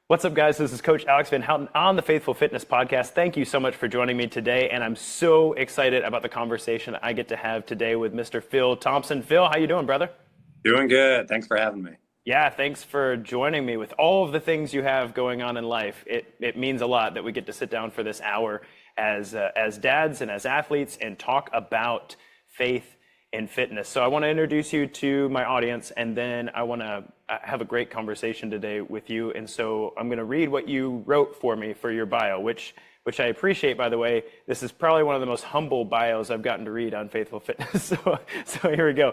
What's up, guys? This is Coach Alex Van Houten on the Faithful Fitness Podcast. Thank you so much for joining me today, and I'm so excited about the conversation I get to have today with Mr. Phil Thompson. Phil, how you doing, brother? Doing good. Thanks for having me. Yeah, thanks for joining me. With all of the things you have going on in life, it means a lot that we get to sit down for this hour as dads and as athletes and talk about faith and fitness. So I want to introduce you to my audience, and then I want to have a great conversation today with you. And so I'm going to read what you wrote for me for your bio, which I appreciate, by the way. This is probably one of the most humble bios I've gotten to read on Faithful Fitness. So here we go.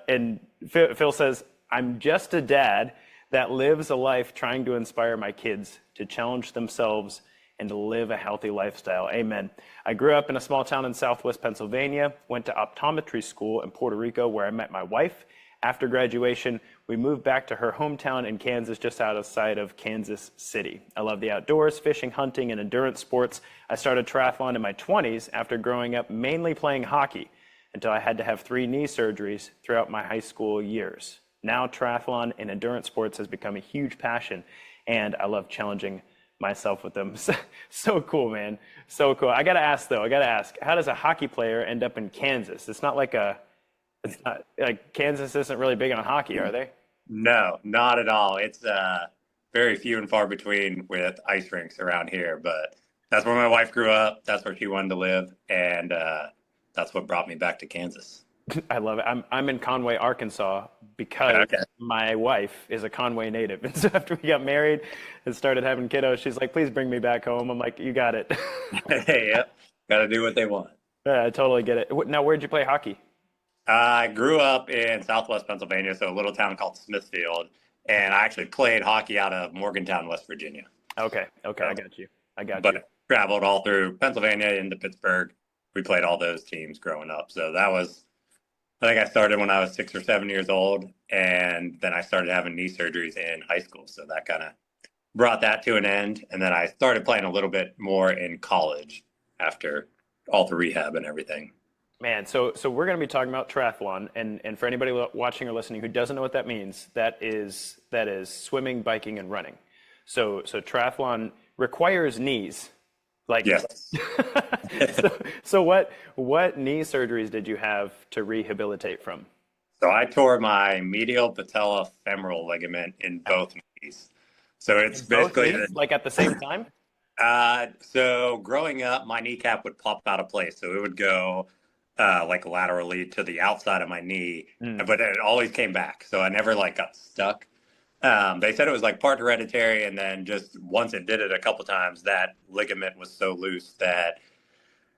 And Phil says, "I'm just a dad that lives a life trying to inspire my kids to challenge themselves and to live a healthy lifestyle. Amen. I grew up in a small town in Southwest Pennsylvania, went to optometry school in Puerto Rico where I met my wife. After graduation, we moved back to her hometown in Kansas, just outside of Kansas City. I love the outdoors, fishing, hunting, and endurance sports. I started triathlon in my 20s after growing up mainly playing hockey until I had to have 3 knee surgeries throughout my high school years. Now triathlon and endurance sports has become a huge passion, and I love challenging myself with them." So cool, man. So cool. I got to ask, how does a hockey player end up in Kansas? It's not like Kansas isn't really big on hockey, are they? No, not at all. It's very few and far between with ice rinks around here, but that's where my wife grew up. That's where she wanted to live, and that's what brought me back to Kansas. I love it. I'm in Conway, Arkansas, because my wife is a Conway native. And so after we got married and started having kiddos, she's like, "Please bring me back home." I'm like, "You got it." Hey, yep. Got to do what they want. Yeah, I totally get it. Now, where'd you play hockey? I grew up in Southwest Pennsylvania, so a little town called Smithfield, and I actually played hockey out of Morgantown, West Virginia. Okay, I got you. But traveled all through Pennsylvania into Pittsburgh. We played all those teams growing up. So I think I started when I was 6 or 7 years old, and then I started having knee surgeries in high school. So that kind of brought that to an end. And then I started playing a little bit more in college after all the rehab and everything. Man, so we're going to be talking about triathlon, and for anybody watching or listening who doesn't know what that means, that is swimming, biking, and running. So triathlon requires knees. Yes. So what knee surgeries did you have to rehabilitate from? So I tore my medial patellofemoral ligament in both knees. So it's basically like at the same time? So growing up, my kneecap would pop out of place. So it would go like laterally to the outside of my knee, but it always came back. So I never got stuck. They said it was part hereditary, and then just once it did it a couple times, that ligament was so loose that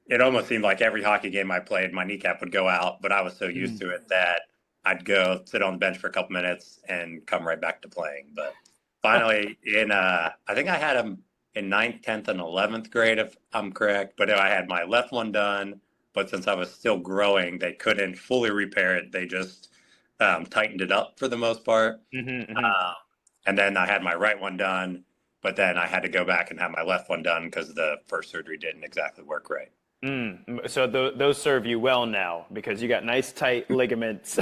it almost seemed like every hockey game I played, my kneecap would go out, but I was so used to it that I'd go sit on the bench for a couple minutes and come right back to playing. But finally, I think I had them in 9th, 10th, and 11th grade, if I'm correct, but I had my left one done, but since I was still growing, they couldn't fully repair it. They just tightened it up for the most part. And then I had my right one done, but then I had to go back and have my left one done because the first surgery didn't exactly work right. So those serve you well now because you got nice tight ligaments.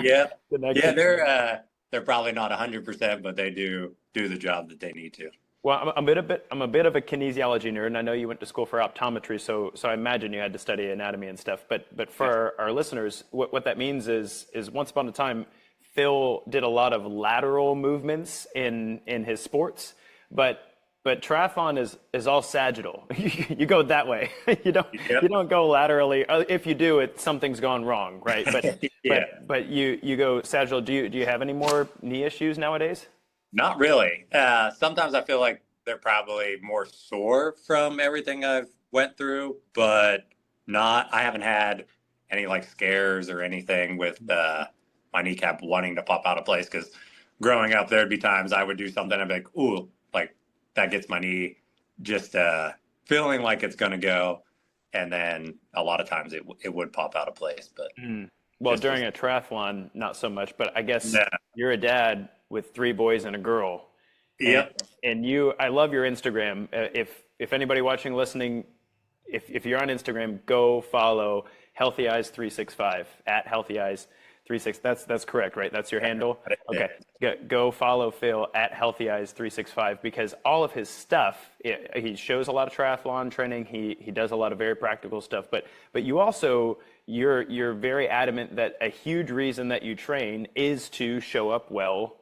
Yeah, they're probably not 100%, but they do the job that they need to. Well, I'm a bit of a kinesiology nerd, and I know you went to school for optometry, so I imagine you had to study anatomy and stuff. But for our listeners, what that means is once upon a time, Phil did a lot of lateral movements in his sports, but triathlon is all sagittal. You go that way. You don't go laterally. If you do, something's gone wrong, right? But you go sagittal. Do you have any more knee issues nowadays? Not really. Sometimes I feel like they're probably more sore from everything I've went through, but I haven't had any scares or anything with my kneecap wanting to pop out of place. Because growing up, there'd be times I would do something and I'd be like, ooh, that gets my knee just feeling like it's going to go. And then a lot of times it would pop out of place. But well, during a triathlon, not so much. But I guess you're a dad with 3 boys and a girl. Yep. And I love your Instagram. If anybody watching, listening, if you're on Instagram, go follow Healthy Eyes 365 at Healthy Eyes That's correct, right? That's your handle. Got Okay, it. go follow Phil at Healthy Eyes 365 because all of his stuff. He shows a lot of triathlon training. He does a lot of very practical stuff. But you also you're very adamant that a huge reason that you train is to show up well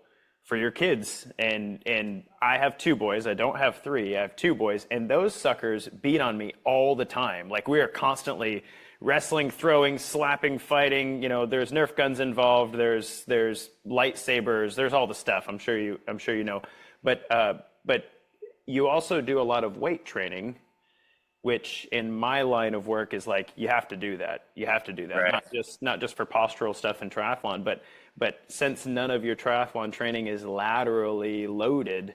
for your kids. And I have two boys. I don't have three. I have two boys, and those suckers beat on me all the time. Like we are constantly wrestling, throwing, slapping, fighting. You know, there's Nerf guns involved. There's lightsabers. There's all the stuff. I'm sure you know. But you also do a lot of weight training, which in my line of work is like you have to do that. You have to do that. Right. Not just for postural stuff in triathlon, but since none of your triathlon training is laterally loaded,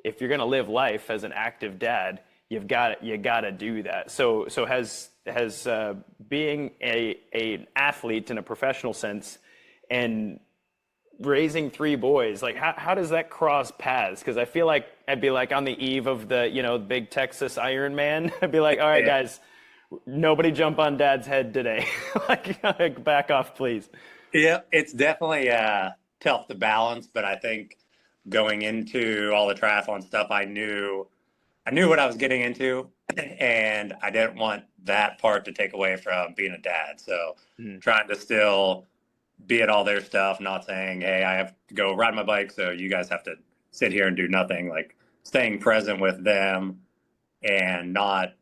if you're going to live life as an active dad, you got to do that. So has being an athlete in a professional sense and raising three boys, like how does that cross paths? Because I feel like I'd be like on the eve of the big Texas Ironman. I'd be like, all right, guys, nobody jump on dad's head today. like back off, please. Yeah, it's definitely tough to balance, but I think going into all the triathlon stuff, I knew what I was getting into, and I didn't want that part to take away from being a dad. So trying to still be at all their stuff, not saying, hey, I have to go ride my bike, so you guys have to sit here and do nothing, like staying present with them and not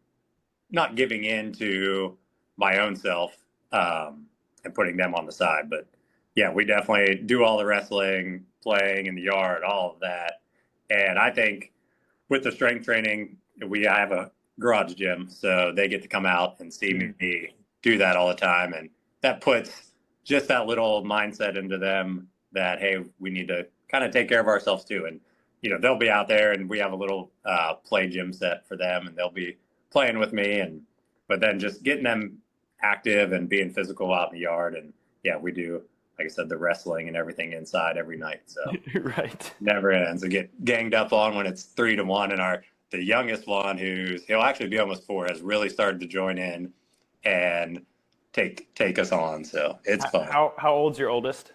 giving in to my own self and putting them on the side. But yeah, we definitely do all the wrestling, playing in the yard, all of that. And I think with the strength training, we have a garage gym, so they get to come out and see me do that all the time. And that puts just that little mindset into them that, hey, we need to kind of take care of ourselves too. And, they'll be out there and we have a little play gym set for them and they'll be playing with me. But then just getting them active and being physical out in the yard. And yeah, we do, like I said, the wrestling and everything inside every night. So Right. never ends. We get ganged up on when it's 3-1. And the youngest one, he'll actually be almost 4, has really started to join in and take us on. So it's fun. How old's your oldest?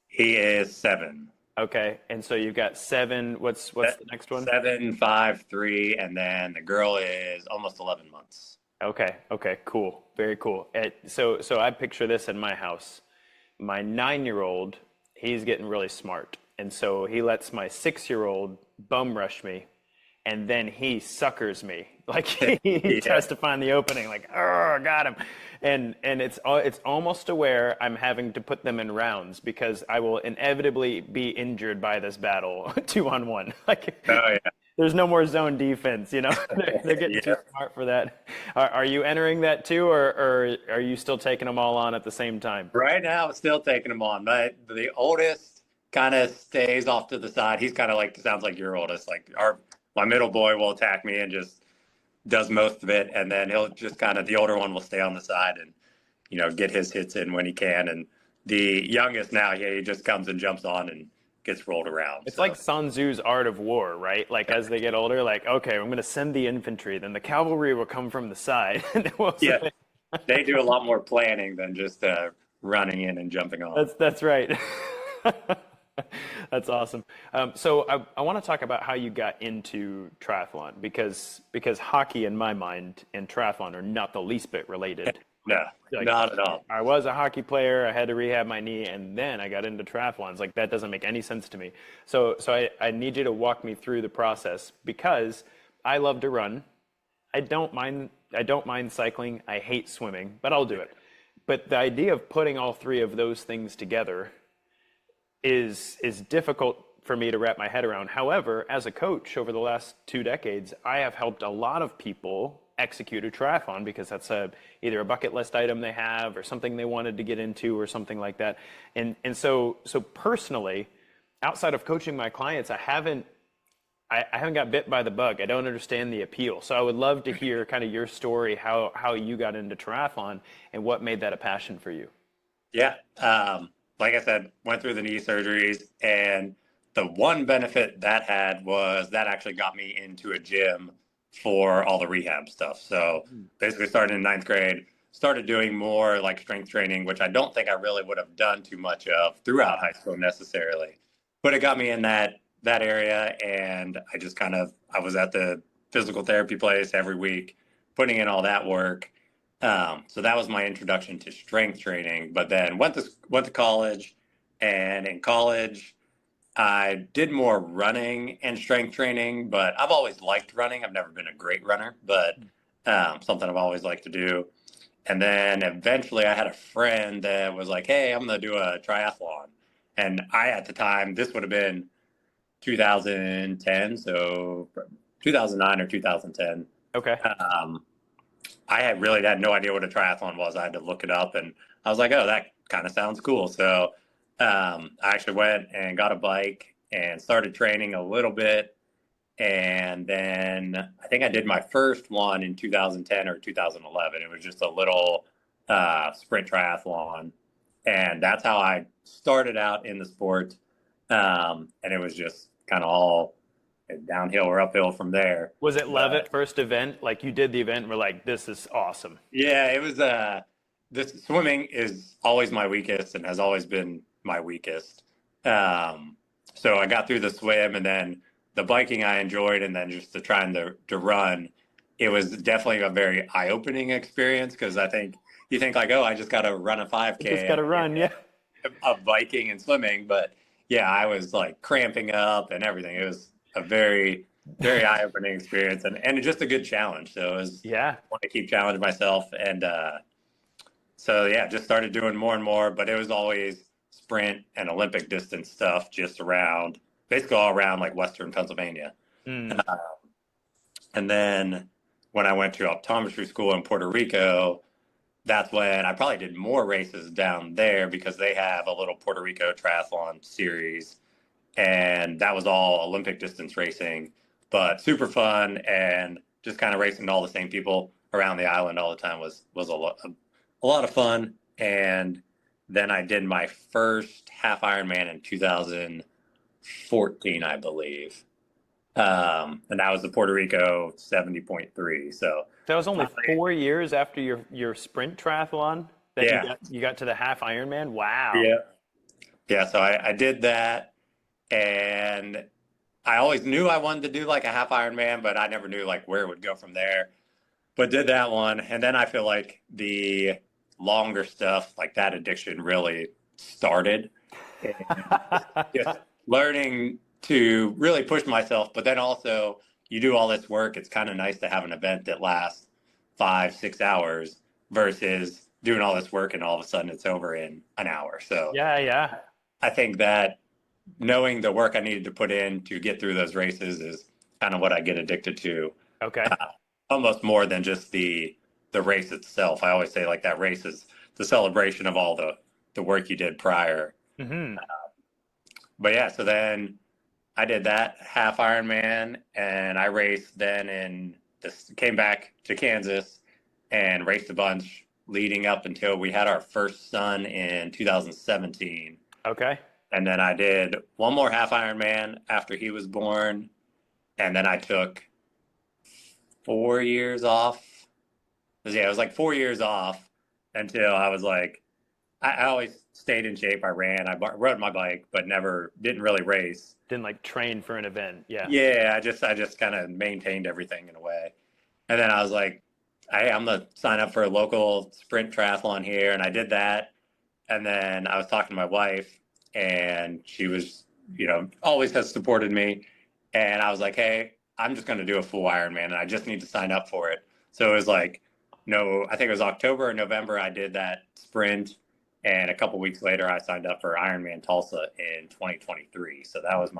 He is 7. Okay, and so you've got 7. What's the next one? 7, 5, 3, and then the girl is almost 11 months. Okay, cool, very cool. So I picture this in my house. My 9-year-old, he's getting really smart, and so he lets my 6-year-old bum rush me, and then he suckers me. Like he tries to find the opening, like, oh, got him. And it's almost to where I'm having to put them in rounds because I will inevitably be injured by this battle 2-on-1. Like, oh yeah, there's no more zone defense. They're getting too smart for that. Are you entering that too, or are you still taking them all on at the same time? Right now, I'm still taking them on, but the oldest kind of stays off to the side. He's kind of like, sounds like your oldest. Like my middle boy will attack me and just does most of it, and then he'll just the older one will stay on the side and get his hits in when he can. And the youngest now, he just comes and jumps on and gets rolled around. It's like Sun Tzu's Art of War, right? Like as they get older, like, okay, I'm going to send the infantry, then the cavalry will come from the side. Yeah, they do a lot more planning than just running in and jumping on. That's right. That's awesome. So I want to talk about how you got into triathlon because hockey in my mind and triathlon are not the least bit related. No, not at all. I was a hockey player. I had to rehab my knee, and then I got into triathlons. Like that doesn't make any sense to me. So I need you to walk me through the process because I love to run. I don't mind cycling. I hate swimming, but I'll do it. But the idea of putting all three of those things together is difficult for me to wrap my head around. However, as a coach over the last 2 decades, I have helped a lot of people execute a triathlon because that's either a bucket list item they have or something they wanted to get into or something like that. And so personally, outside of coaching my clients, I haven't got bit by the bug. I don't understand the appeal. So I would love to hear kind of your story, how you got into triathlon and what made that a passion for you. Yeah. Like I said, went through the knee surgeries, and the one benefit that had was that actually got me into a gym for all the rehab stuff. So basically starting in 9th grade, started doing more like strength training, which I don't think I really would have done too much of throughout high school necessarily. But it got me in that area, and I was at the physical therapy place every week, putting in all that work. So that was my introduction to strength training. But then went to college, and in college, I did more running and strength training. But I've always liked running. I've never been a great runner, but something I've always liked to do. And then eventually, I had a friend that was like, "Hey, I'm going to do a triathlon." And at the time, this would have been 2010, so 2009 or 2010. Okay. I really had no idea what a triathlon was. I had to look it up, and I was like, "Oh, that kind of sounds cool." So I actually went and got a bike and started training a little bit, and then I think I did my first one in 2010 or 2011. It was just a little sprint triathlon, and that's how I started out in the sport. And it was just kind of all downhill or uphill from there. Was it love at first event? Like you did the event and we're like, this is awesome. Yeah, it was this swimming is always my weakest and has always been my weakest. So I got through the swim, and then the biking I enjoyed, and then just the trying to run. It was definitely a very eye-opening experience, because I think you think like, oh, I just got to run a 5K. Just got to run, yeah. Of biking and swimming, but yeah, I was like cramping up and everything. It was a very, very eye-opening experience, and just a good challenge. So it was, Yeah. I want to keep challenging myself, and so yeah, just started doing more and more. But it was always sprint and Olympic distance stuff, just around, basically all around like Western Pennsylvania. Mm. And then when I went to optometry school in Puerto Rico, that's when I probably did more races down there, because they have a little Puerto Rico triathlon series, and that was all Olympic distance racing, but super fun, and just kind of racing all the same people around the island all the time was a lot of fun. And then I did my first half Ironman in 2014, I believe. And that was the Puerto Rico 70.3. So that was only 4 years after your sprint triathlon that yeah, you got to the half Ironman. Wow. yeah. So I did that, and I always knew I wanted to do like a half Ironman, but I never knew like where it would go from there. But did that one, and then I feel like the longer stuff, like that addiction really started. And just learning to really push myself, but then also you do all this work. It's kind of nice to have an event that lasts 5-6 hours versus doing all this work and all of a sudden it's over in an hour. So Yeah. I think that knowing the work I needed to put in to get through those races is kind of what I get addicted to. Okay. Almost more than just the race itself. I always say like that race is the celebration of all the work you did prior. Mm-hmm. But yeah, so then I did that half Ironman, and I raced came back to Kansas and raced a bunch leading up until we had our first son in 2017. Okay. And then I did one more half Ironman after he was born, and then I took 4 years off. Yeah, it was like 4 years off until I was like, I always stayed in shape. I ran, I rode my bike, but didn't really race. Didn't like train for an event. Yeah. Yeah, I just kind of maintained everything in a way. And then I was like, I'm gonna sign up for a local sprint triathlon here, and I did that. And then I was talking to my wife, and she was, always has supported me. And I was like, hey, I'm just gonna do a full Ironman, and I just need to sign up for it. So it was like, no, I think it was October or November I did that sprint. And a couple weeks later, I signed up for Ironman Tulsa in 2023. So that was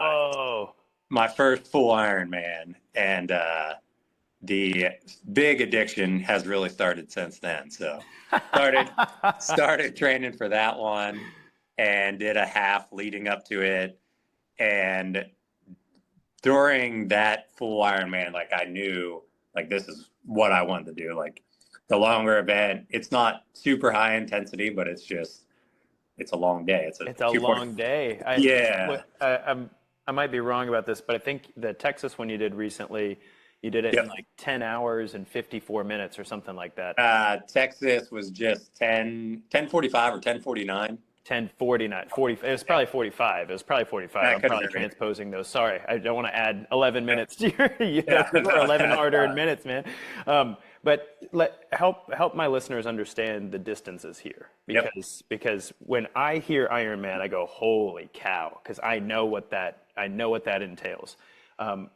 my first full Ironman, and the big addiction has really started since then. So started training for that one, and did a half leading up to it. And during that full Ironman, like I knew, like this is what I wanted to do. Like the longer event, it's not super high intensity, but it's a long day. It's a long day. Yeah. I might be wrong about this, but I think the Texas one you did recently, You did it in Yep. like 10 hours and 54 minutes or something like that. Texas was just 10:45 or 10:49. 10:49, 40. It was probably 45. It was probably 45. That I'm could have probably been right. transposing those. Sorry, I don't want to add 11 Yeah, minutes to your. yeah, Those were no, 11 that's hard-earned fine. minutes, man. But help my listeners understand the distances here, Yep. because when I hear Ironman, I go, holy cow, because I know what that entails.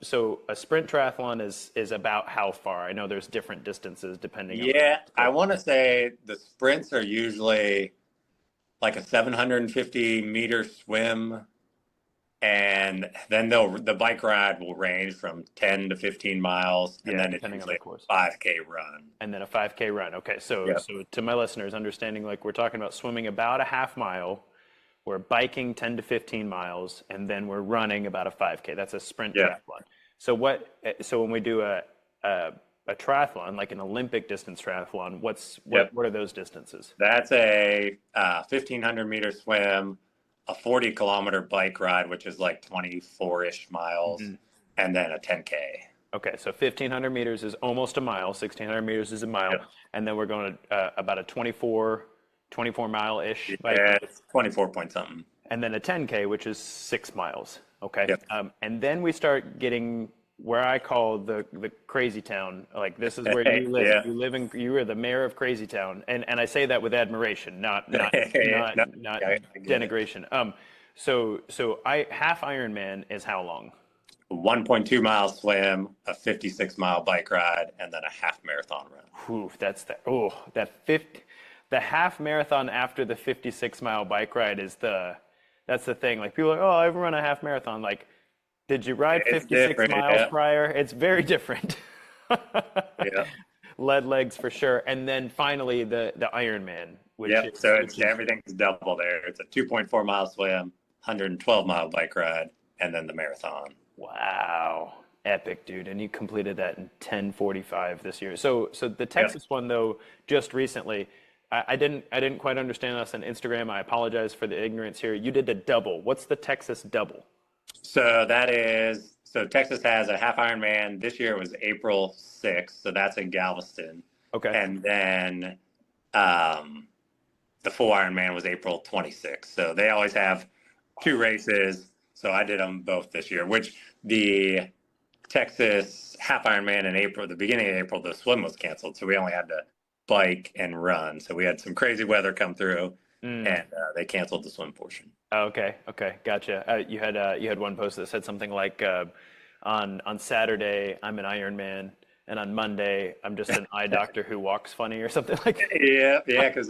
So a sprint triathlon is about how far? I know there's different distances depending on Yeah, I but want to say the sprints are usually like a 750-meter swim, and then the bike ride will range from 10 to 15 miles, and yeah, then it's depending on the usually course. a 5K run. And then a 5K run. Okay, so Yep. so to my listeners, understanding like we're talking about swimming about a half mile, we're biking 10 to 15 miles, and then we're running about a 5K. That's a sprint Yeah. triathlon. So when we do a triathlon, like an Olympic distance triathlon, Yep. what are those distances? That's a 1,500-meter swim, a 40-kilometer bike ride, which is like 24-ish miles, Mhm. and then a 10K. Okay, so 1,500 meters is almost a mile, 1,600 meters is a mile, Yep. and then we're going to about a 24 mile-ish bike Yeah, ride. it's 24 point something. And then a 10K, which is 6 miles. Okay. Yep. And then we start getting where I call the crazy town. Like this is where you live. Yeah. You are the mayor of crazy town. And I say that with admiration, No, not I get it. denigration. So half Ironman is how long? 1.2 mile swim, a 56-mile bike ride, and then a half marathon run. Whew, the half marathon after the 56-mile bike ride that's the thing. Like people are like, oh, I've run a half marathon. Like, did you ride It's 56 different. miles Yeah. prior? It's very different. Yeah. Lead legs for sure. And then finally the Ironman, Yep. So which it's is everything's double there. It's a 2.4 mile swim, 112-mile bike ride, and then the marathon. wow, epic, dude. And you completed that in 10:45 this year. So the Yep. Texas one though, just recently, I didn't quite understand us on Instagram. I apologize for the ignorance here. You did a double. What's the Texas double? So Texas has a half Ironman. This year it was April 6th, so that's in Galveston. Okay. And then um, the full Ironman was April 26th. So they always have two races. So I did them both this year, which the Texas half Ironman in April, the beginning of April, the swim was canceled. So we only had to bike and run. So we had some crazy weather come through, Mm. and they canceled the swim portion. Okay, okay, gotcha. You had one post that said something like, on Saturday I'm an Iron Man, and on Monday I'm just an eye doctor who walks funny or something like that. Yeah, yeah, because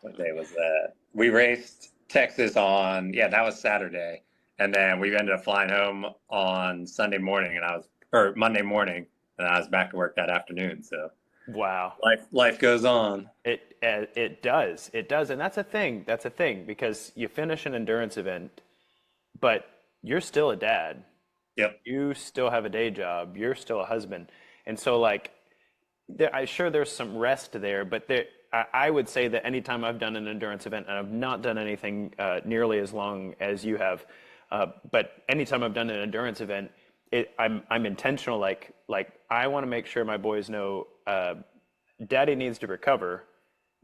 what day was that? We raced Texas on, yeah, that was Saturday, and then we ended up flying home on Sunday morning, or Monday morning, and I was back to work that afternoon. So Wow, life goes on. it does, and that's a thing. That's a thing because you finish an endurance event, but you're still a dad. Yep. You still have a day job. You're still a husband, and so like I'm sure there's some rest there, but I would say that anytime I've done an endurance event, and I've not done anything nearly as long as you have, but anytime I've done an endurance event, I'm intentional. Like I want to make sure my boys know, Daddy needs to recover,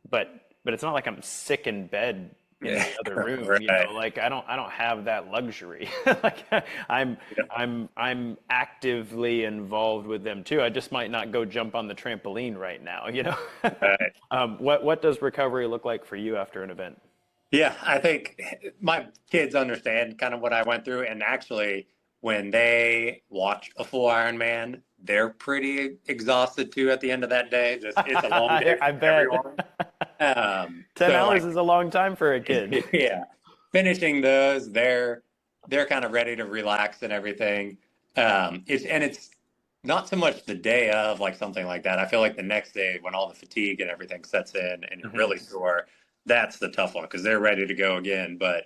but it's not like I'm sick in bed in the other room, you Right. know. Like I don't have that luxury. Like I'm Yep. I'm actively involved with them too. I just might not go jump on the trampoline right now, you know. Right. What does recovery look like for you after an event? Yeah, I think my kids understand kind of what I went through, and actually, when they watch a full Ironman, they're pretty exhausted too at the end of that day. Just it's a long day I for bet. everyone. 10 So hours like, is a long time for a kid. yeah, finishing those, they're kind of ready to relax and everything. It's not so much the day of like something like that. I feel like the next day when all the fatigue and everything sets in and you're Mhm. really sore, that's the tough one because they're ready to go again. But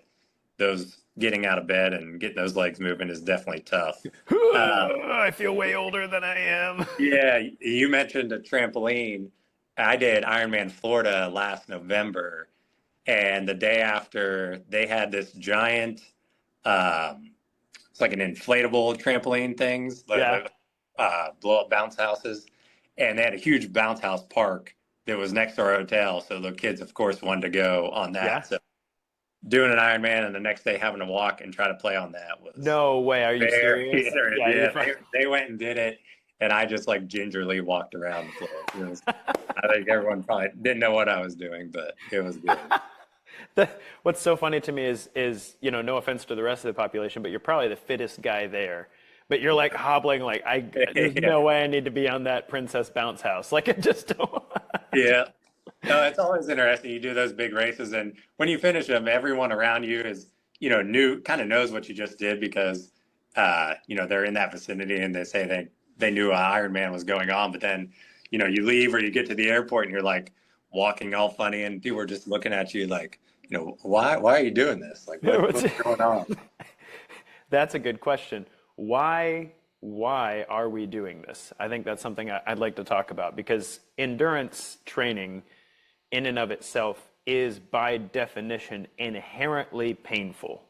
those getting out of bed and getting those legs moving is definitely tough. I feel way older than I am. Yeah, you mentioned a trampoline. I did Ironman Florida last November, and the day after, they had this giant um, it's like an inflatable trampoline things, Yeah. blow up bounce houses. And they had a huge bounce house park that was next to our hotel. So the kids, of course, wanted to go on Yeah. that. So doing an Ironman and the next day having to walk and try to play on that was No way. Are you very serious? interesting. Yeah, you're Yeah, fine. they went and did it, and I just like gingerly walked around the place. I think everyone probably didn't know what I was doing, but it was good. What's so funny to me is, no offense to the rest of the population, but you're probably the fittest guy there. But you're like hobbling, like there's Yeah, no way I need to be on that princess bounce house. Like I just don't. yeah. No, it's always interesting. You do those big races, and when you finish them, everyone around you is, kind of knows what you just did because, they're in that vicinity and they say they knew an Ironman was going on. But then, you leave or you get to the airport and you're like walking all funny, and people are just looking at you like, why are you doing this? Like, what's going on? That's a good question. Why are we doing this? I think that's something I'd like to talk about because endurance training in and of itself is by definition inherently painful.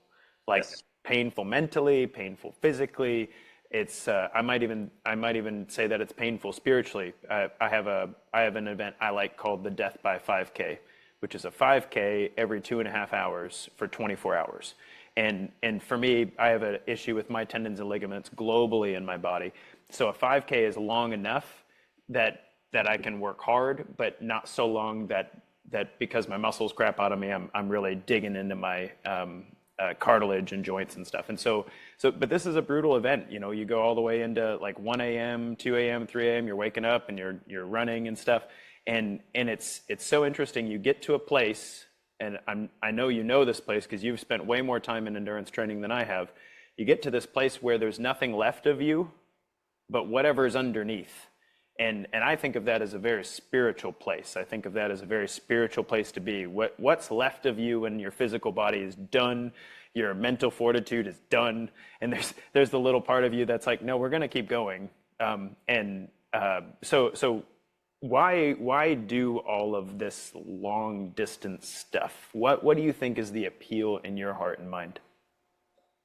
Like Yes. painful mentally, painful physically. It's I might even say that it's painful spiritually. I have an event I like called the Death by 5K, which is a 5K every 2.5 hours for 24 hours. And for me, I have an issue with my tendons and ligaments globally in my body. So a 5K is long enough that I can work hard, but not so long that because my muscles crap out of me, I'm really digging into my cartilage and joints and stuff. And but this is a brutal event. You go all the way into like 1 a.m., 2 a.m., 3 a.m. You're waking up and you're running and stuff. And it's so interesting. You get to a place, and I know you know this place because you've spent way more time in endurance training than I have. You get to this place where there's nothing left of you, but whatever's underneath. And I think of that as a very spiritual place. I think of that as a very spiritual place to be. What's left of you when your physical body is done, your mental fortitude is done, and there's the little part of you that's like, no, we're going to keep going. So why do all of this long distance stuff? What do you think is the appeal in your heart and mind?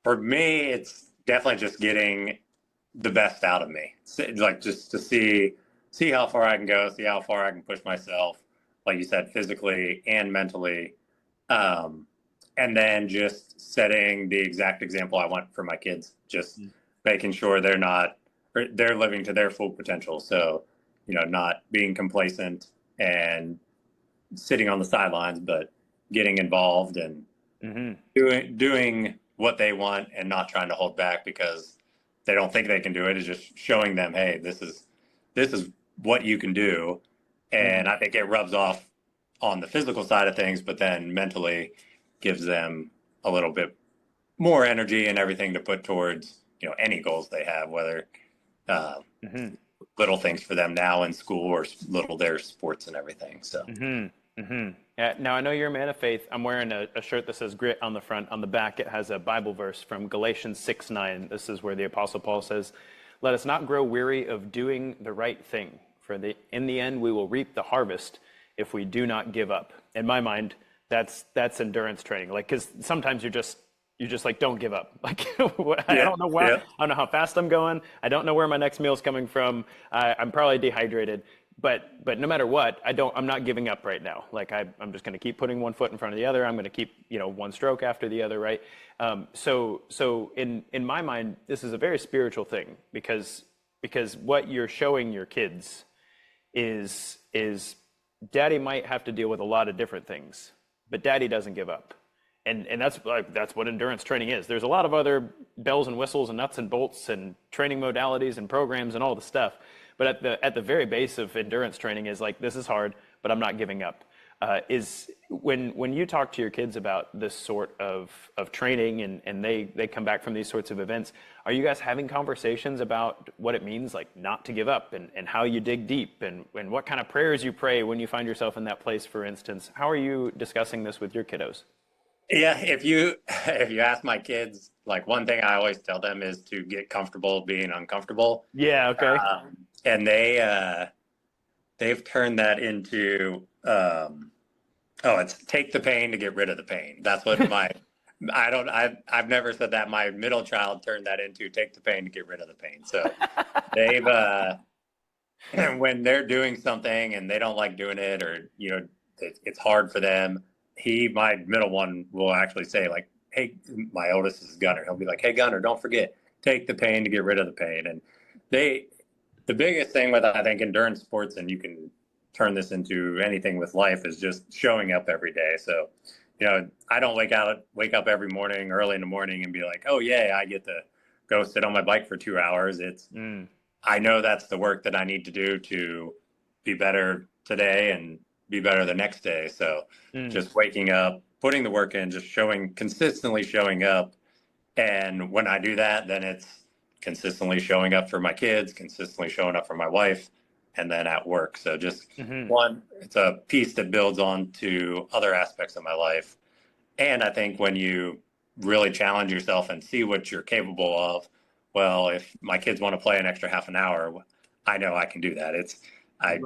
For me, it's definitely just getting the best out of me. Like just to see how far I can go, see how far I can push myself, like you said, physically and mentally. Um, and then just setting the exact example I want for my kids, just making sure they're living to their full potential. So, not being complacent and sitting on the sidelines, but getting involved and Mm-hmm. doing what they want and not trying to hold back because they don't think they can do it. Is just showing them, hey, this is what you can do. Mm-hmm. And I think it rubs off on the physical side of things, but then mentally gives them a little bit more energy and everything to put towards, any goals they have, whether uh, Mm-hmm. little things for them now in school or little their sports and everything. So Mm-hmm. Mm-hmm. Yeah, now I know you're a man of faith. I'm wearing a shirt that says grit on the front. On the back, it has a Bible verse from Galatians 6:9. This is where the Apostle Paul says, "Let us not grow weary of doing the right thing, for in the end we will reap the harvest if we do not give up." In my mind, that's endurance training. Like, because sometimes you're just like, don't give up. Like, I yeah, don't know why, yeah. I don't know how fast I'm going. I don't know where my next meal's coming from. I'm probably dehydrated. But no matter what, I'm not giving up right now. Like I'm just going to keep putting one foot in front of the other. I'm going to keep, one stroke after the other, right? So in my mind, this is a very spiritual thing because what you're showing your kids is daddy might have to deal with a lot of different things, but daddy doesn't give up. And that's what endurance training is. There's a lot of other bells and whistles and nuts and bolts and training modalities and programs and all the stuff. But at the very base of endurance training is like, this is hard, but I'm not giving up. Is when you talk to your kids about this sort of training and they come back from these sorts of events, are you guys having conversations about what it means like not to give up and how you dig deep and what kind of prayers you pray when you find yourself in that place, for instance? How are you discussing this with your kiddos? Yeah, if you ask my kids, like one thing I always tell them is to get comfortable being uncomfortable. Yeah, okay. And they've turned that into it's take the pain to get rid of the pain. That's what I've never said that. My middle child turned that into take the pain to get rid of the pain. So they've, when they're doing something and they don't like doing it, or, it's hard for them, my middle one will actually say, like, hey, my oldest is Gunner. He'll be like, hey, Gunner, don't forget, take the pain to get rid of the pain. And the biggest thing with, I think, endurance sports, and you can turn this into anything with life, is just showing up every day. So, I don't wake up every morning, early in the morning, and be like, oh, yeah, I get to go sit on my bike for 2 hours. I know that's the work that I need to do to be better today and be better the next day. So just waking up, putting the work in, just consistently showing up. And when I do that, then it's consistently showing up for my kids, consistently showing up for my wife, and then at work. So just it's a piece that builds on to other aspects of my life. And I think when you really challenge yourself and see what you're capable of, well, if my kids want to play an extra half an hour, I know I can do that. I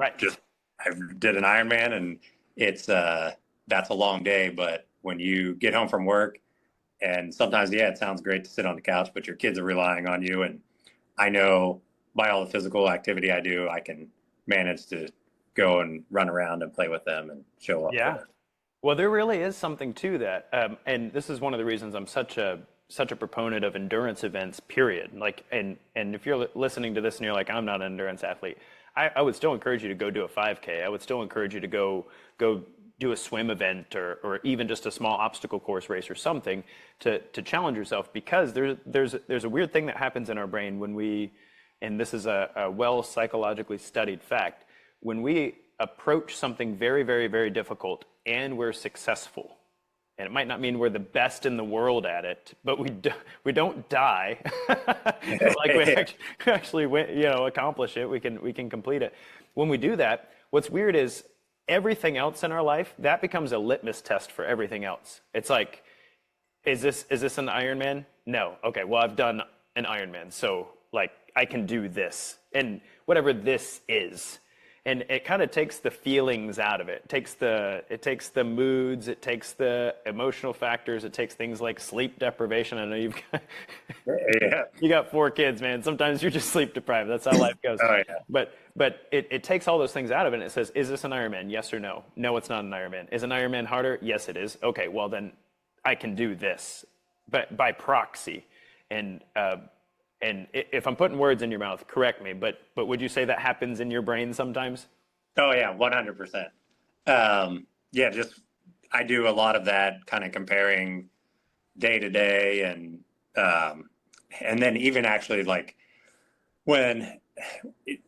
did an Ironman, and that's a long day. But when you get home from work, and sometimes, it sounds great to sit on the couch, but your kids are relying on you. And I know by all the physical activity I do, I can manage to go and run around and play with them and show up for Yeah. them. Well, there really is something to that, and this is one of the reasons I'm such a proponent of endurance events. Period. Like, and if you're listening to this and you're like, I'm not an endurance athlete, I would still encourage you to go do a 5K. I would still encourage you to go do a swim event, or even just a small obstacle course race or something to challenge yourself, because there's a weird thing that happens in our brain when we, and this is a well psychologically studied fact, when we approach something very, very, very difficult and we're successful, and it might not mean we're the best in the world at it, but we don't die. Like we actually accomplish it. We can complete it. When we do that, what's weird is everything else in our life, that becomes a litmus test for everything else. It's like, is this an Ironman? No. Okay, well, I've done an Ironman, so like I can do this, and whatever this is. And it kind of takes the feelings out of it. It takes the moods, it takes the emotional factors, it takes things like sleep deprivation. I know you got 4 kids, man. Sometimes you're just sleep deprived. That's how life goes. Oh, yeah. But it takes all those things out of it, and it says, is this an Ironman? Yes or no? No, it's not an Ironman. Is an Ironman harder? Yes, it is. Okay, well then I can do this, but by proxy. And if I'm putting words in your mouth, correct me, but would you say that happens in your brain sometimes? Oh, yeah, 100%. Just I do a lot of that, kind of comparing day to day, and then even actually, like, when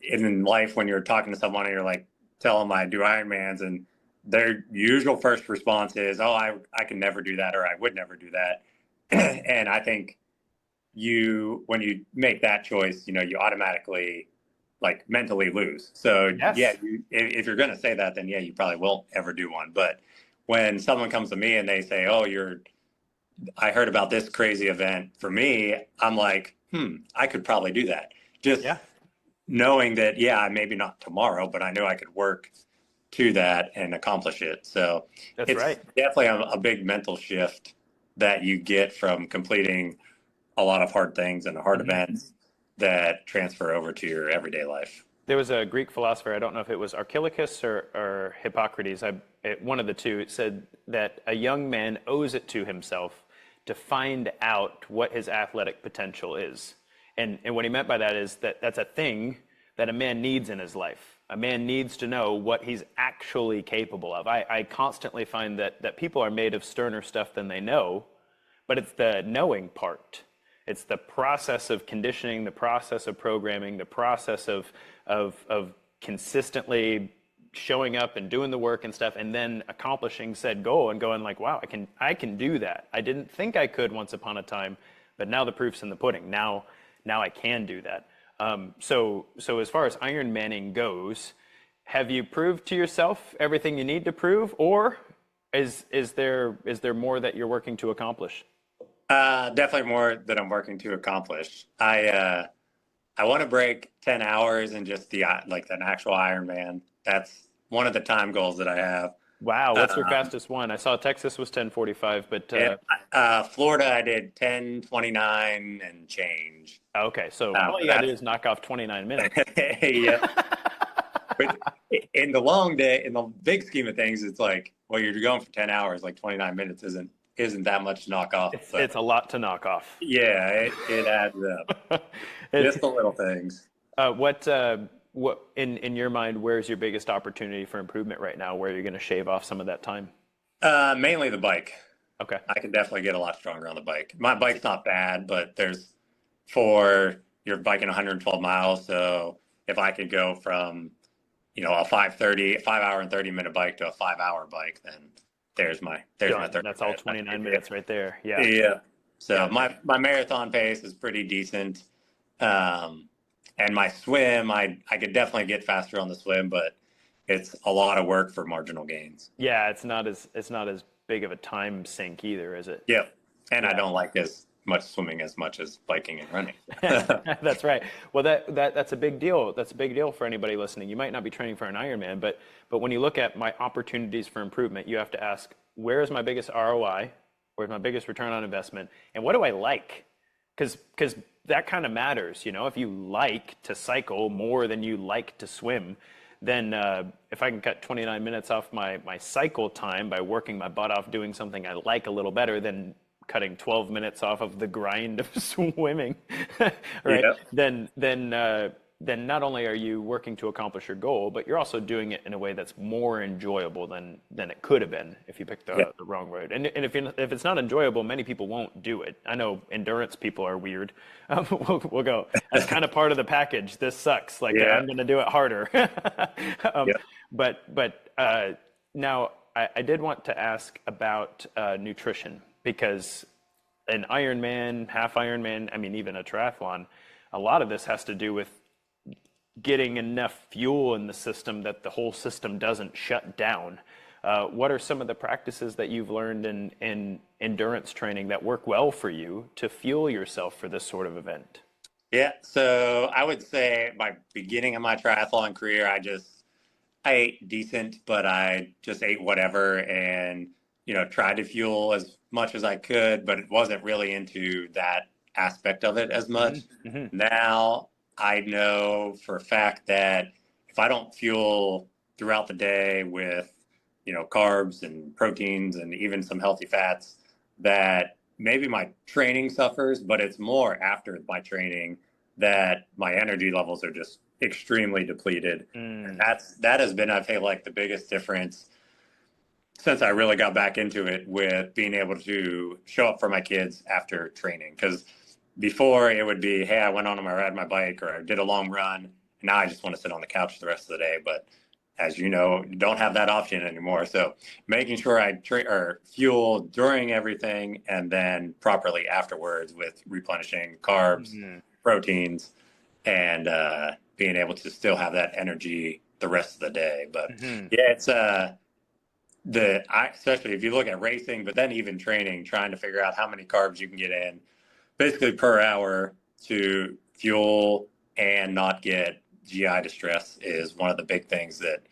in life, when you're talking to someone and you're like, tell them I do Ironmans, and their usual first response is, oh, I can never do that, or I would never do that. And I think when you make that choice, you automatically, like, mentally lose. So Yes. if you're going to say that, then you probably won't ever do one. But when someone comes to me and they say, oh, I heard about this crazy event, for me, I'm like, I could probably do that. Just Yeah. knowing that, maybe not tomorrow, but I know I could work to that and accomplish it. So That's it's right. definitely a big mental shift that you get from completing a lot of hard things and hard events that transfer over to your everyday life. There was a Greek philosopher, I don't know if it was Archilochus or Hippocrates, one of the two, it said that a young man owes it to himself to find out what his athletic potential is. And what he meant by that is that that's a thing that a man needs in his life. A man needs to know what he's actually capable of. I constantly find that people are made of sterner stuff than they know, but it's the knowing part. It's the process of conditioning, the process of programming, the process of consistently showing up and doing the work and stuff, and then accomplishing said goal and going like, wow, I can do that. I didn't think I could once upon a time, but now the proof's in the pudding. Now I can do that. So as far as Ironmanning goes, have you proved to yourself everything you need to prove, or is there more that you're working to accomplish? Definitely more that I'm working to accomplish. I want to break 10 hours in just an actual Ironman. That's one of the time goals that I have. Wow, what's your Um, fastest one? I saw Texas was 10:45, but and, Florida, I did 10:29 and change. okay, so all you But got to do is knock off 29 minutes. yeah. But in the long day, in the big scheme of things, it's like, well, you're going for 10 hours, like 29 minutes isn't that much to knock off. It's But a lot to knock off. yeah, it adds up. Just the little things. What in your mind, where's your biggest opportunity for improvement right now? Where you're going to shave off some of that time? Mainly the bike. Okay. I can definitely get a lot stronger on the bike. My bike's not bad, but for you're biking 112 miles. So if I could go from, a 5 hour and 30-minute bike to a 5 hour bike, then there's my Done. 30 That's all minutes. 29 minutes right there. Yeah. Yeah. So Gotcha. my marathon pace is pretty decent. Um, and my swim, I could definitely get faster on the swim, but it's a lot of work for marginal gains. Yeah, it's not as big of a time sink either, is it? Yeah. And I Yeah. don't like as much swimming as much as biking and running. That's right. Well, that's a big deal. That's a big deal for anybody listening. You might not be training for an Ironman, but when you look at my opportunities for improvement, you have to ask, where is my biggest ROI? Where's my biggest return on investment? And what do I like? Because that kind of matters. If you like to cycle more than you like to swim, then if I can cut 29 minutes off my cycle time by working my butt off doing something I like a little better than cutting 12 minutes off of the grind of swimming, right? Yeah. Then not only are you working to accomplish your goal, but you're also doing it in a way that's more enjoyable than it could have been if you picked Yeah. the wrong road. And if it's not enjoyable, many people won't do it. I know endurance people are weird. We'll go, that's kind of part of the package. This sucks. Like Yeah. I'm going to do it harder. um, Yeah. but now I did want to ask about nutrition, because an Ironman, half Ironman, I mean, even a triathlon, a lot of this has to do with getting enough fuel in the system that the whole system doesn't shut down. What are some of the practices that you've learned in endurance training that work well for you to fuel yourself for this sort of event? Yeah. So I would say by beginning of my triathlon career, I ate decent, but I just ate whatever and, tried to fuel as much as I could, but it wasn't really into that aspect of it as much. Hmm. Now I know for a fact that if I don't fuel throughout the day with, carbs and proteins and even some healthy fats, that maybe my training suffers, but it's more after my training that my energy levels are just extremely depleted. And Mm. that has been, I feel like, the biggest difference since I really got back into it, with being able to show up for my kids after training. Because before it would be, hey, I went on my ride my bike or I did a long run, and now I just want to sit on the couch the rest of the day. But as you know, you don't have that option anymore. So making sure I or fuel during everything and then properly afterwards with replenishing carbs, Mhm. proteins, and being able to still have that energy the rest of the day. But Mhm. yeah, it's especially if you look at racing, but then even training, trying to figure out how many carbs you can get in basically per hour to fuel and not get GI distress is one of the big things that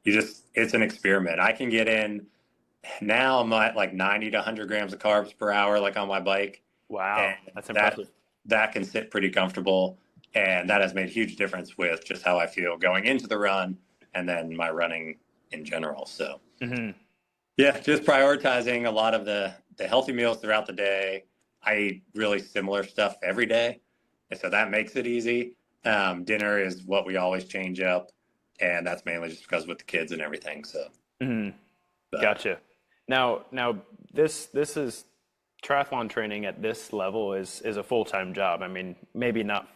it's an experiment. I can get in now, I'm at like 90 to 100 grams of carbs per hour, like on my bike. And Wow, that's that, impressive. that can sit pretty comfortable. And that has made a huge difference with just how I feel going into the run and then my running in general. So, Hmm. yeah, just prioritizing a lot of the healthy meals throughout the day. I eat really similar stuff every day, and so that makes it easy. Dinner is what we always change up, and that's mainly just because with the kids and everything. So, Hmm. but Gotcha. Now this is triathlon training at this level is a full-time job. I mean, maybe not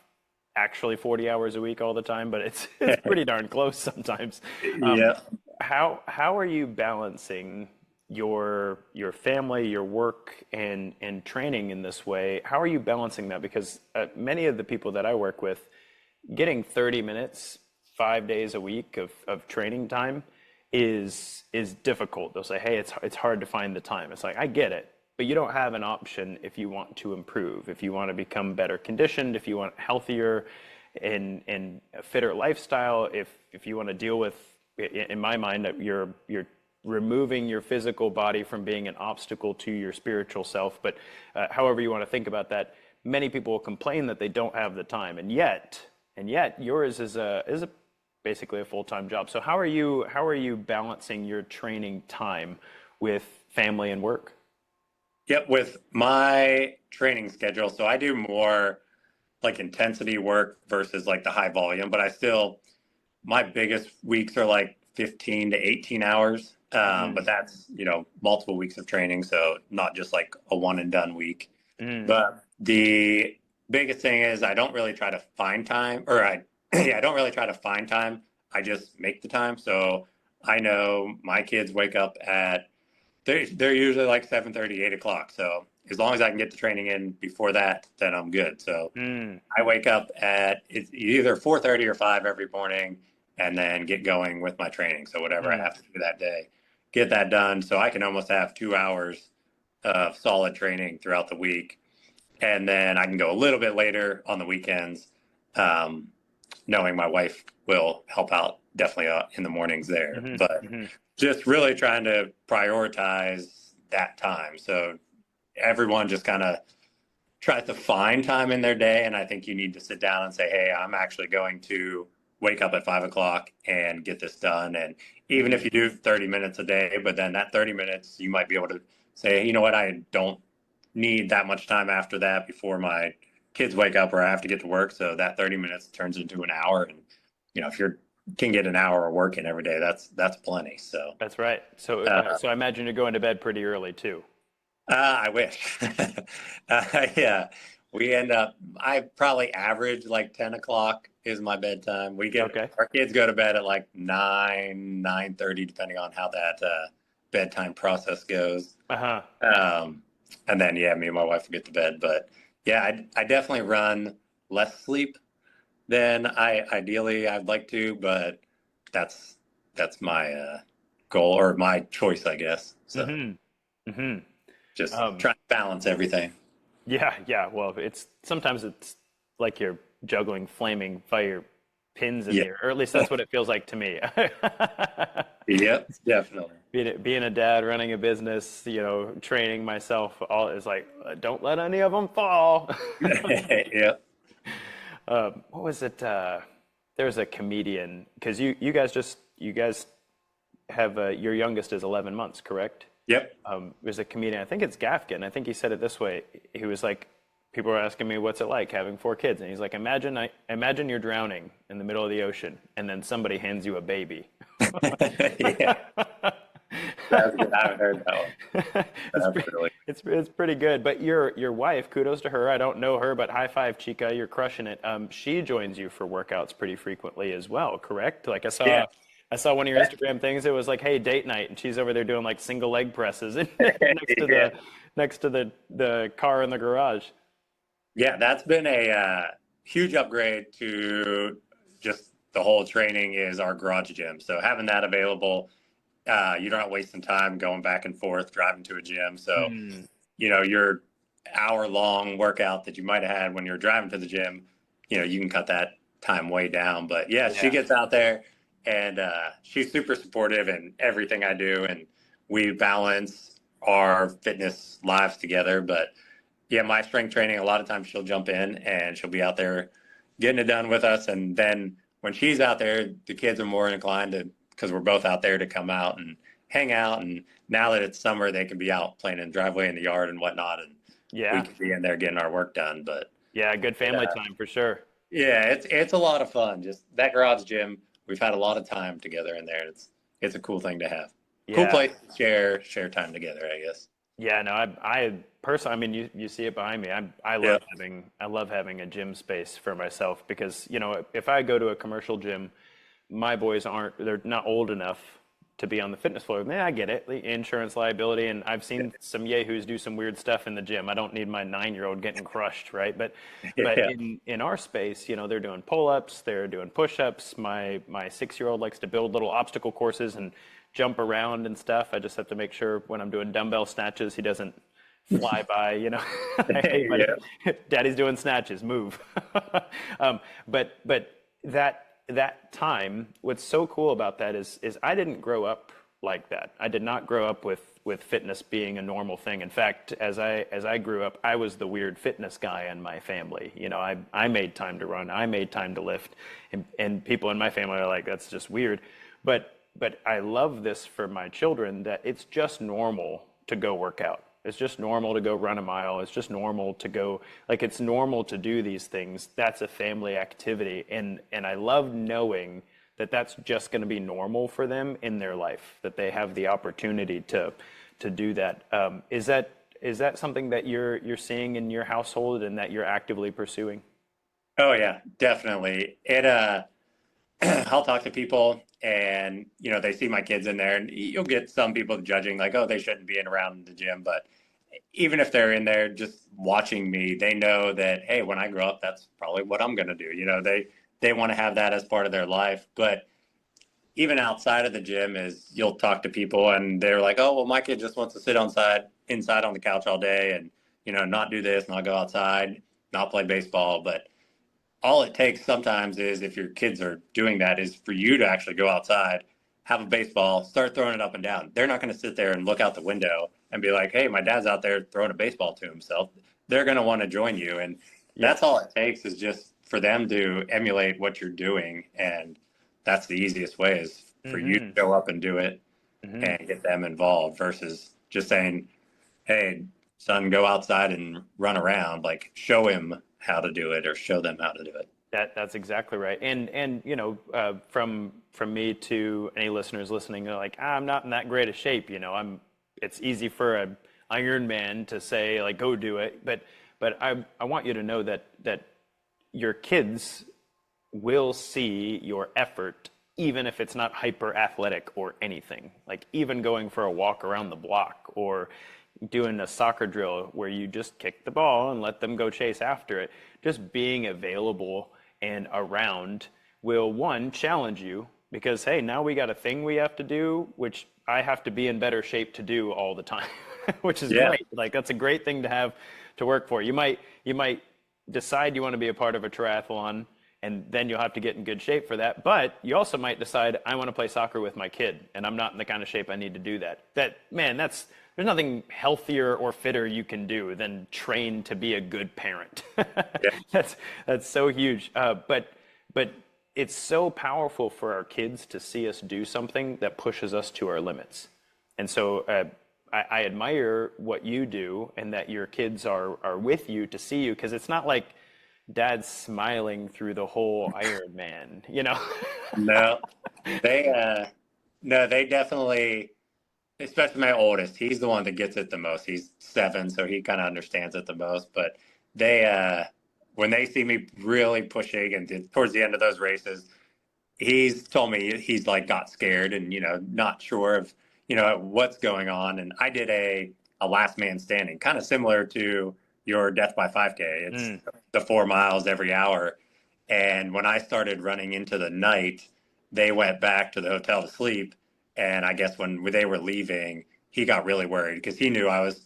actually 40 hours a week all the time, but it's pretty darn close sometimes. Um, yeah, how are you balancing your family, your work, and training in this way? How are you balancing that? Because many of the people that I work with, getting 30 minutes 5 days a week of training time is difficult. They'll say, hey, it's hard to find the time. It's like, I get it, but you don't have an option if you want to improve, if you want to become better conditioned, if you want healthier and a fitter lifestyle, if you want to deal with, in my mind, your removing your physical body from being an obstacle to your spiritual self. But however you want to think about that, many people will complain that they don't have the time, and yet yours is a basically a full-time job. So how are you balancing your training time with family and work? Yep, with my training schedule, so I do more like intensity work versus like the high volume, but my biggest weeks are like 15 to 18 hours. But Mm, that's, multiple weeks of training, so not just like a one and done week. mm, But the biggest thing is I don't really try to find time, or yeah, I don't really try to find time. I just make the time. So I know my kids wake up they're usually like 7:30, 8 o'clock. So as long as I can get the training in before that, then I'm good. So mm, I wake up at it's either 4:30 or 5 every morning and then get going with my training. So whatever I mm, have to do that day, get that done. So I can almost have 2 hours of solid training throughout the week. And then I can go a little bit later on the weekends, um, knowing my wife will help out definitely in the mornings there. mhm, But mhm. just really trying to prioritize that time. So everyone just kind of tries to find time in their day. And I think you need to sit down and say, hey, I'm actually going to wake up at 5 o'clock and get this done. And even if Mm. you do 30 minutes a day, but then that 30 minutes, you might be able to say, you know what, I don't need that much time after that before my kids wake up or I have to get to work. So that 30 minutes turns into an hour. And, if you can get an hour of work in every day, that's plenty. So, That's right. So uh, so I imagine you're going to bed pretty early too. I wish. Yeah, I probably average like 10 o'clock is my bedtime. Okay. Our kids go to bed at like 9:30, depending on how that bedtime process goes. Uh-huh. Um, and then, yeah, me and my wife will get to bed. But yeah, I definitely run less sleep than I'd like to, but that's, that's my goal or my choice, I guess. So Mm-hmm. Mm-hmm. just Um, trying to balance everything. yeah, yeah. Well, sometimes it's like you're juggling flaming fire pins in Yeah. the air, or at least that's what it feels like to me. Yep, definitely. Being a dad, running a business, training myself, all is like, don't let any of them fall. Yep. What was it? There's a comedian because you guys have your youngest is 11 months, correct? Yep. There's a comedian, I think it's Gaffigan. I think he said it this way. He was like, people were asking me, what's it like having 4 kids? And he's like, imagine you're drowning in the middle of the ocean, and then somebody hands you a baby. Yeah, that's good. I haven't heard that one. It's That's pretty, really it's pretty good. But your wife, kudos to her. I don't know her, but high five, Chica. You're crushing it. She joins you for workouts pretty frequently as well, correct? Like yeah. I saw one of your Instagram things. It was like, hey, date night, and she's over there doing like single leg presses Yeah. next to the car in the garage. Yeah, that's been a huge upgrade to just the whole training is our garage gym. So having that available, you're not wasting time going back and forth driving to a gym. So, Mm, your hour-long workout that you might have had when you're driving to the gym, you can cut that time way down. But yeah, she yeah. gets out there and she's super supportive in everything I do, and we balance our fitness lives together. But yeah, my strength training, a lot of times she'll jump in and she'll be out there getting it done with us. And then when she's out there, the kids are more inclined to, because we're both out there, to come out and hang out. And now that it's summer, they can be out playing in the driveway, in the yard and whatnot. And we Yeah. can be in there getting our work done. But Yeah. Good family time for sure. yeah, it's a lot of fun. Just that garage gym, we've had a lot of time together in there. It's a cool thing to have. Cool Yeah. place to share time together, I guess. Yeah, no, I personally, I mean, you see it behind me. Yeah. I love having a gym space for myself because, if I go to a commercial gym, my boys they're not old enough to be on the fitness floor. Man, I get it, the insurance liability, and I've seen some yahoos do some weird stuff in the gym. I don't need my 9-year-old getting crushed, right? But Yeah. in our space, they're doing pull-ups, they're doing push-ups. My 6-year-old likes to build little obstacle courses and jump around and stuff. I just have to make sure when I'm doing dumbbell snatches, he doesn't fly by. Hey, buddy, Yeah. daddy's doing snatches, move. But that time, what's so cool about that is I didn't grow up like that. I did not grow up with fitness being a normal thing. In fact, as I grew up, I was the weird fitness guy in my family. You know, I made time to run, I made time to lift, and people in my family are like, that's just weird. But I love this for my children, that it's just normal to go work out. It's just normal to go run a mile. It's just normal to go, like, it's normal to do these things. That's a family activity. And I love knowing that that's just going to be normal for them in their life, that they have the opportunity to do that. Is that something that you're seeing in your household and that you're actively pursuing? Oh yeah, definitely. I'll talk to people and they see my kids in there and you'll get some people judging like, oh, they shouldn't be in around the gym. But even if they're in there just watching me, they know that, hey, when I grow up, that's probably what I'm going to do. They want to have that as part of their life. But even outside of the gym is you'll talk to people and they're like, oh, well, my kid just wants to sit inside on the couch all day and, not do this, not go outside, not play baseball. But all it takes sometimes is if your kids are doing that is for you to actually go outside, have a baseball, start throwing it up and down. They're not going to sit there and look out the window and be like, hey, my dad's out there throwing a baseball to himself. They're going to want to join you. And Yeah. that's all it takes is just for them to emulate what you're doing. And that's the easiest way is for you to Mm-hmm. go up and do it Mm-hmm. and get them involved versus just saying, hey, son, go outside and run around. Like show him how to do it or show them how to do it. That's exactly right. And from me to any listeners listening, they're like, I'm not in that great a shape. It's easy for an Ironman to say like, go do it. But I want you to know that your kids will see your effort, even if it's not hyper athletic or anything. Like even going for a walk around the block or doing a soccer drill where you just kick the ball and let them go chase after it. Just being available and around will, one, challenge you because, hey, now we got a thing we have to do, which I have to be in better shape to do all the time, which is Yeah. great. Like that's a great thing to have to work for. You might decide you want to be a part of a triathlon and then you'll have to get in good shape for that. But you also might decide, I want to play soccer with my kid and I'm not in the kind of shape I need to do that. There's nothing healthier or fitter you can do than train to be a good parent. Yeah. That's so huge. But it's so powerful for our kids to see us do something that pushes us to our limits. And so I admire what you do and that your kids are with you to see you, because it's not like dad's smiling through the whole Ironman, No, they definitely, especially my oldest, he's the one that gets it the most. He's 7, so he kind of understands it the most. But when they see me really pushing and towards the end of those races, he's told me he's like got scared and, not sure of, what's going on. And I did a last man standing, kind of similar to your death by 5K. It's Mm. the 4 miles every hour. And when I started running into the night, they went back to the hotel to sleep. And I guess when they were leaving, he got really worried because he knew I was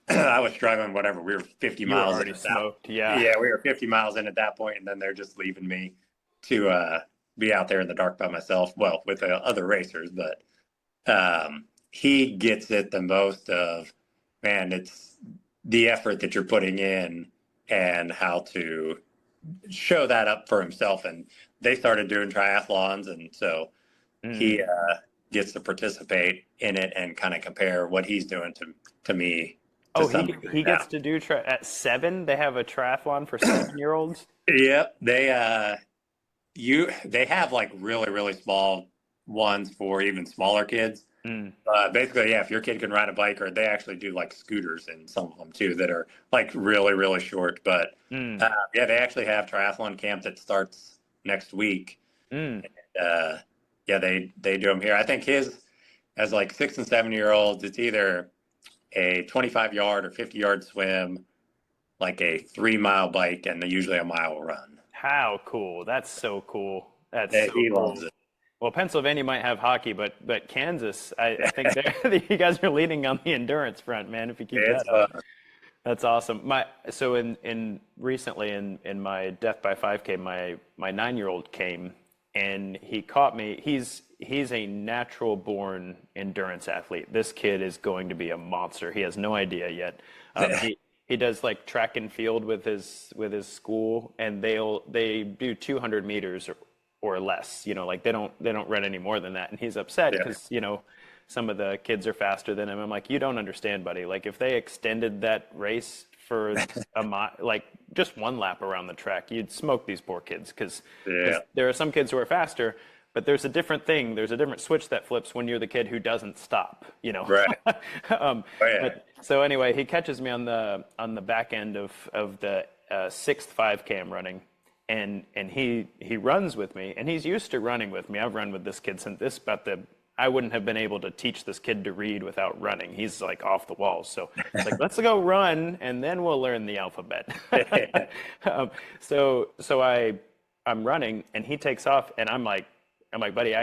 I was struggling. Whatever, we were 50 You were miles in already at that. smoked. Yeah. Yeah, we were 50 miles in at that point, and then they're just leaving me to be out there in the dark by myself. Well, with other racers, but he gets it the most of, man, it's the effort that you're putting in and how to show that up for himself. And they started doing triathlons, and so he Mm. gets to participate in it and kind of compare what he's doing to me to Oh, some he degree gets now. to do at 7. They have a triathlon for 7-year-olds. Yep, they have like really really small ones for even smaller kids. Mm. Basically, yeah, if your kid can ride a bike, or they actually do like scooters and some of them too that are like really, really short. But Mm. yeah, they actually have triathlon camp that starts next week. Mm. Uh, yeah, they do them here. I think his, as like 6 and 7 year olds, it's either a 25-yard or 50-yard swim, like a 3 mile bike, and usually a mile run. How cool. That's so cool. That's Yeah, so he loves cool. it. Well, Pennsylvania might have hockey, but Kansas, I think you guys are leading on the endurance front, man, if you keep It's that up. fun. That's awesome. So in recently in my death by 5K, my 9-year-old came and he caught me. he's a natural born endurance athlete. This kid is going to be a monster. He has no idea yet. He does like track and field with his school, and they do 200 meters or less. You know, like they don't run any more than that. And he's upset Yeah. because, you know, some of the kids are faster than him. I'm like, you don't understand, buddy. Like if they extended that race for like just one lap around the track, you'd smoke these poor kids because Yeah. there are some kids who are faster, but there's a different thing. There's a different switch that flips when you're the kid who doesn't stop, you know. Right. Oh, yeah. But so anyway, he catches me on the back end of the sixth 5K I'm running, and he runs with me, and he's used to running with me. I've run with this kid since I wouldn't have been able to teach this kid to read without running. He's like off the walls. So it's like, let's go run and then we'll learn the alphabet. So I'm running and he takes off and I'm like, buddy,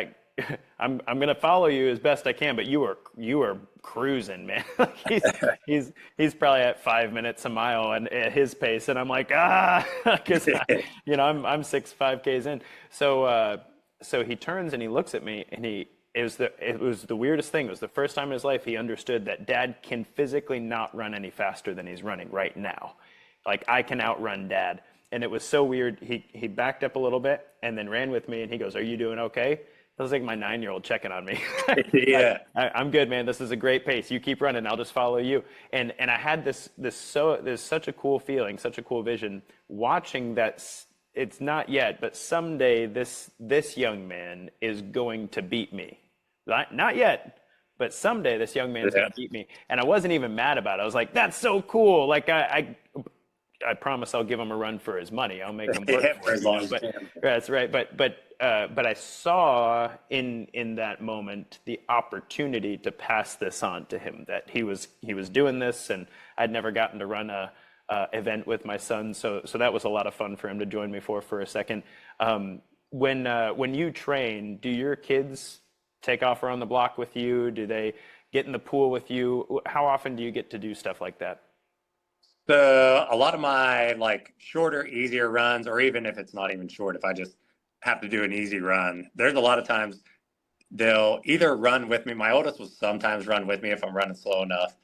I'm gonna follow you as best I can, but you are cruising, man. he's probably at 5 minutes a mile and at his pace, and I'm like, because you know I'm 5Ks in. So he turns and he looks at me and it was the weirdest thing. It was the first time in his life he understood that dad can physically not run any faster than he's running right now. Like I can outrun dad. And it was so weird. He backed up a little bit and then ran with me and he goes, "Are you doing okay?" That was like my 9-year-old checking on me. Yeah. I'm good, man. This is a great pace. You keep running. I'll just follow you. And I had there's such a cool feeling, such a cool vision watching that. It's not yet, but someday this young man is going to beat me. Not yet, but someday this young man is going to beat me. And I wasn't even mad about it. I was like, that's so cool. Like I promise I'll give him a run for his money. I'll make him work for as long as you can. That's right. But I saw in that moment the opportunity to pass this on to him, that he was doing this, and I'd never gotten to run a event with my son. So that was a lot of fun for him to join me for a second. When you train, do your kids take off around the block with you? Do they get in the pool with you? How often do you get to do stuff like that? So a lot of my like shorter, easier runs, or even if it's not even short, if I just have to do an easy run, there's a lot of times they'll either run with me. My oldest will sometimes run with me if I'm running slow enough.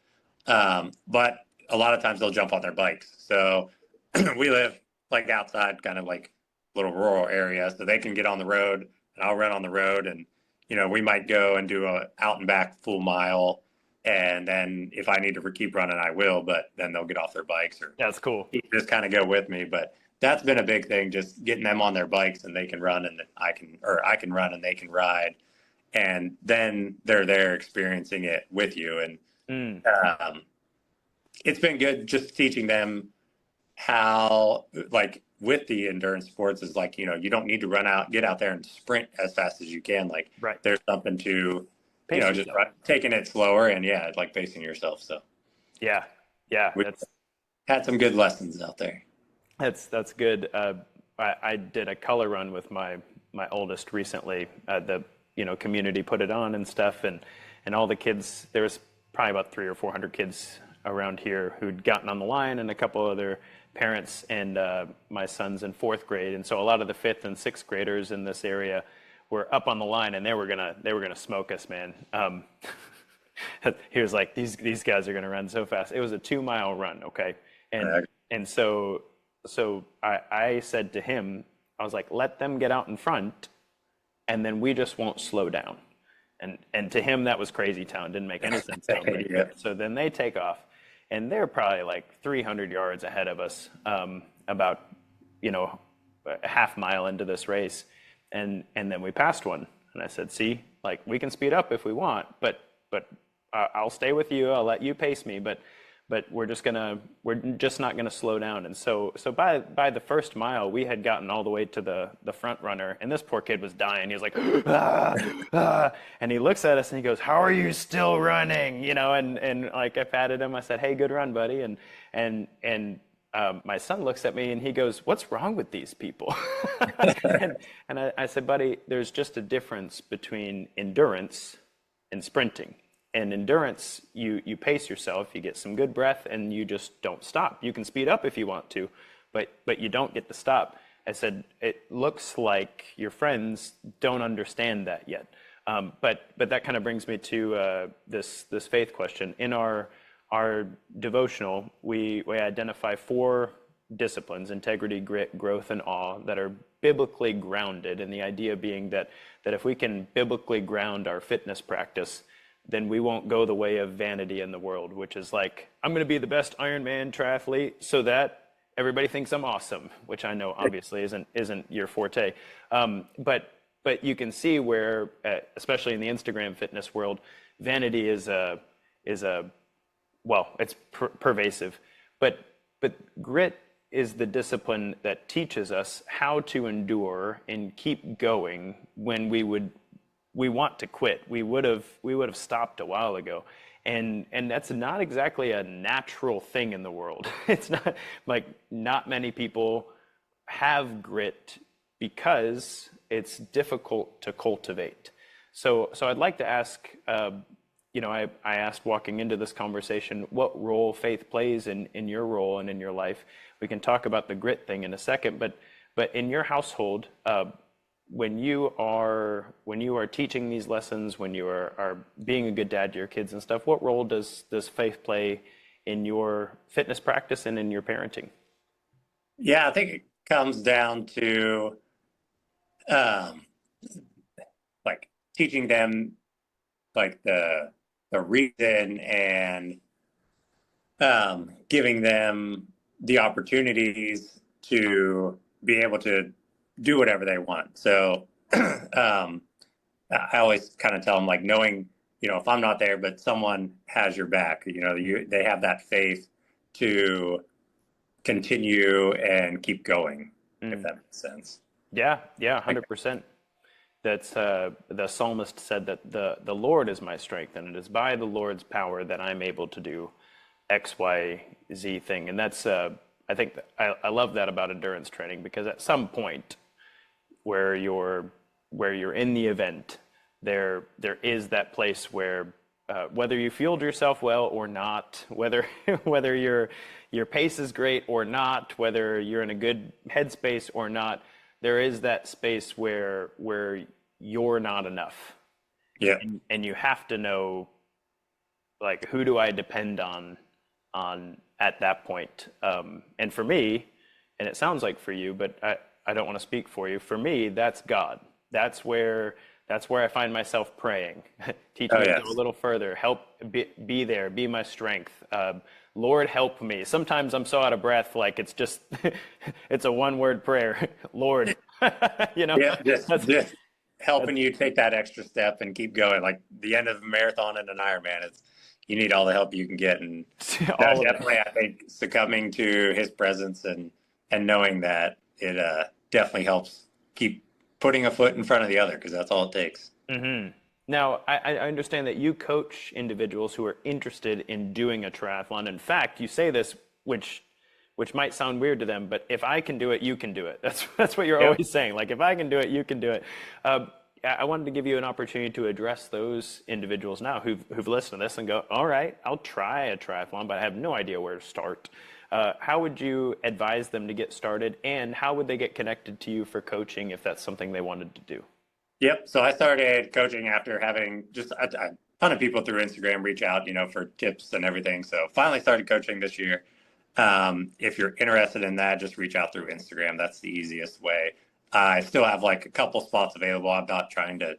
But a lot of times they'll jump on their bikes. So we live like outside kind of like little rural area, so they can get on the road and I'll run on the road, and you know, we might go and do a out and back full mile. And then if I need to keep running, I will, but then they'll get off their bikes or That's cool. just kind of go with me. But that's been a big thing, just getting them on their bikes and they can run and I can run and they can ride. And then they're there experiencing it with you. And it's been good just teaching them how, like with the endurance sports, is like, you know, you don't need to get out there and sprint as fast as you can. Like there's something to, you know, just taking it slower and like pacing yourself. So yeah, we had some good lessons out there. That's good. I did a color run with my oldest recently. The community put it on and stuff, and all the kids. There was probably about 300 or 400 kids around here who'd gotten on the line, and a couple other parents. And my son's in 4th grade, and so a lot of the 5th and 6th graders in this area were up on the line, and they were gonna smoke us, man. He was like, these guys are gonna run so fast. It was a 2-mile run, okay, and so I said to him, I was like, let them get out in front, and then we just won't slow down. And to him, that was crazy town. Didn't make any sense. Right? So then they take off, and they're probably like 300 yards ahead of us, about a half mile into this race. And then we passed one, and I said, see, like we can speed up if we want, but I'll stay with you. I'll let you pace me, but we're just not gonna slow down. And so by the 1st mile, we had gotten all the way to the front runner, and this poor kid was dying. He was like, and he looks at us and he goes, "How are you still running?" And like I patted him. I said, "Hey, good run, buddy." And my son looks at me and he goes, "What's wrong with these people?" and I said, "Buddy, there's just a difference between endurance and sprinting. And endurance, you pace yourself, you get some good breath, and you just don't stop. You can speed up if you want to, but you don't get to stop." I said, "It looks like your friends don't understand that yet. But that kind of brings me to this faith question. In our devotional, we identify four disciplines: integrity, grit, growth, and awe, that are biblically grounded. And the idea being that if we can biblically ground our fitness practice, then we won't go the way of vanity in the world, which is like, I'm going to be the best Ironman triathlete so that everybody thinks I'm awesome, which I know obviously isn't your forte. But you can see where, especially in the Instagram fitness world, vanity is a well, it's pervasive. But grit is the discipline that teaches us how to endure and keep going when we want to quit. We would have stopped a while ago. And that's not exactly a natural thing in the world. It's not like, not many people have grit because it's difficult to cultivate. So I'd like to ask, I asked walking into this conversation, what role faith plays in your role and in your life. We can talk about the grit thing in a second, but in your household, when you are teaching these lessons, when you are being a good dad to your kids and stuff, what role does faith play in your fitness practice and in your parenting? Yeah, I think it comes down to like teaching them like the reason, and giving them the opportunities to be able to do whatever they want. So I always kind of tell them, like, knowing, if I'm not there, but someone has your back, they have that faith to continue and keep going, if that makes sense. Yeah, 100%. That's the psalmist said that the Lord is my strength, and it is by the Lord's power that I'm able to do X, Y, Z thing. And that's I think I love that about endurance training, because at some point where you're in the event, there is that place where whether you fueled yourself well or not, whether your pace is great or not, whether you're in a good headspace or not, there is that space where you're not enough. Yeah. And you have to know, like, who do I depend on at that point? And for me, and it sounds like for you, but I don't want to speak for you. For me, that's God. That's where I find myself praying. Teach me to go a little further. Help be there. Be my strength. Lord, help me. Sometimes I'm so out of breath, like it's just it's a one-word prayer. Lord, Yeah, just helping you take that extra step and keep going. Like the end of a marathon and an Ironman, you need all the help you can get, and definitely, I think succumbing to His presence and knowing that it definitely helps keep putting a foot in front of the other, because that's all it takes. Mm-hmm. Now, I understand that you coach individuals who are interested in doing a triathlon. In fact, you say this, which might sound weird to them, but if I can do it, you can do it. That's what you're always saying. Like, if I can do it, you can do it. I wanted to give you an opportunity to address those individuals now who've listened to this and go, all right, I'll try a triathlon, but I have no idea where to start. How would you advise them to get started, and how would they get connected to you for coaching if that's something they wanted to do? Yep. So I started coaching after having just a ton of people through Instagram reach out, for tips and everything. So finally started coaching this year. If you're interested in that, just reach out through Instagram. That's the easiest way. I still have like a couple spots available. I'm not trying to